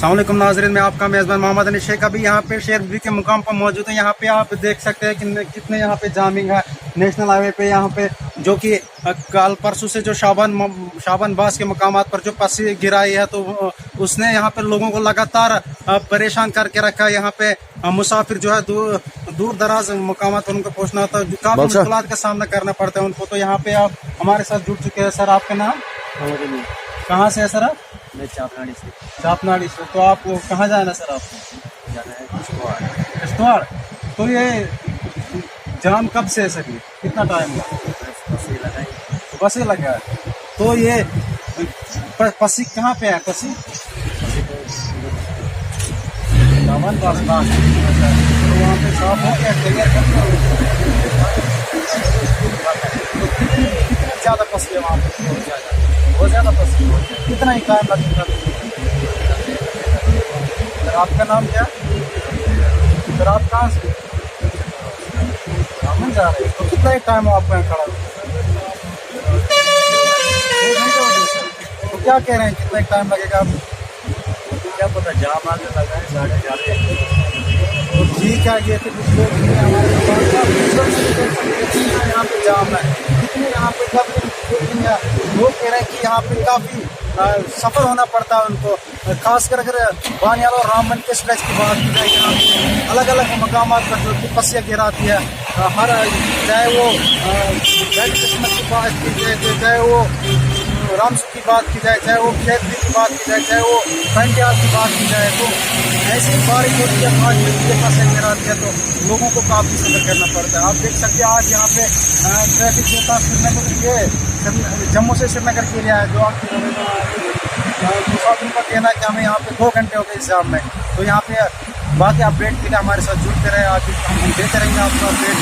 अस्सलामुअलैकुम नाज़रीन, मैं आपका मेज़बान मोहम्मद अली शेख अभी यहाँ पे शेर के मुकाम पर मौजूद है। यहाँ पे आप देख सकते हैं कि कितने यहाँ पे जामिंग है नेशनल हाईवे पे। यहाँ पे जो कि कल परसों से जो शाबान बास के मकामात पर जो पसी गिराई है, तो उसने यहाँ पे लोगों को लगातार परेशान करके रखा है। यहाँ पे मुसाफिर जो है दूर दराज मकामात पर उनको पहुँचना होता है, काफ़ी मुश्किलात का सामना करना पड़ता है उनको। तो यहाँ पे आप हमारे साथ जुड़ चुके हैं। सर, आपका नाम? कहाँ से है सर आप? मैं चापनाड़ी से। चापनाड़ी से। तो आपको कहाँ जाना सर? आपको जाना है किश्तवाड़। किश्तवाड़। तो ये जाम कब से है सर? ये कितना टाइम हुआ? बस ही लगा है। तो ये पसी कहाँ पे है? पसी सावन पास पास। तो वहाँ पे साफ हो गया, क्लियर कर दिया। तो कितने ज़्यादा पसी है वहाँ पे? बहुत ज़्यादा पसी। कितना ही टाइम लगेगा? सर, आपका नाम क्या? सर, आप कहाँ से? हम जा रहे हैं। तो कितना ही टाइम हो आपको यहाँ खड़ा हो? 2 घंटे हो गए सर। तो क्या कह रहे हैं, कितना ही टाइम लगेगा? आप क्या पता, जाम आगे लगा है, गाड़ी जाते हैं। तो ठीक है, ये तो कुछ लोग नहीं है हमारे यहाँ पे जाम है। कितने यहाँ पे लोग कह रहे हैं कि यहाँ पे काफ़ी सफ़र होना पड़ता है उनको, खासकर अगर बानियाल और रामबन के स्ट्रेच की बात की जाए। यहाँ पे अलग अलग मकामात पर जो पसियाँ गिराती है, हर चाहे वो बैठ किस्मत की बात की जाए, चाहे वो रामसू की बात की जाए, चाहे वो खेतरी की बात की जाए, चाहे वो पंडियाल की बात की जाए, तो ऐसी बारिश होती है, 5 मिनट के पास गिराती है, तो लोगों को काफ़ी सफ़र करना पड़ता है। आप देख सकते हैं आज यहाँ पे ट्रैफिक जो था श्रीनगर, ये जम्मू से श्रीनगर के लिए है, जो आपकी मुसाफिर का कहना है कि हमें यहाँ पे 2 घंटे हो गए इस जाम में। तो यहाँ पे बाकी अपडेट के लिए हमारे साथ जुड़ते रहे, आज हम देते रहेंगे आपको अपडेट।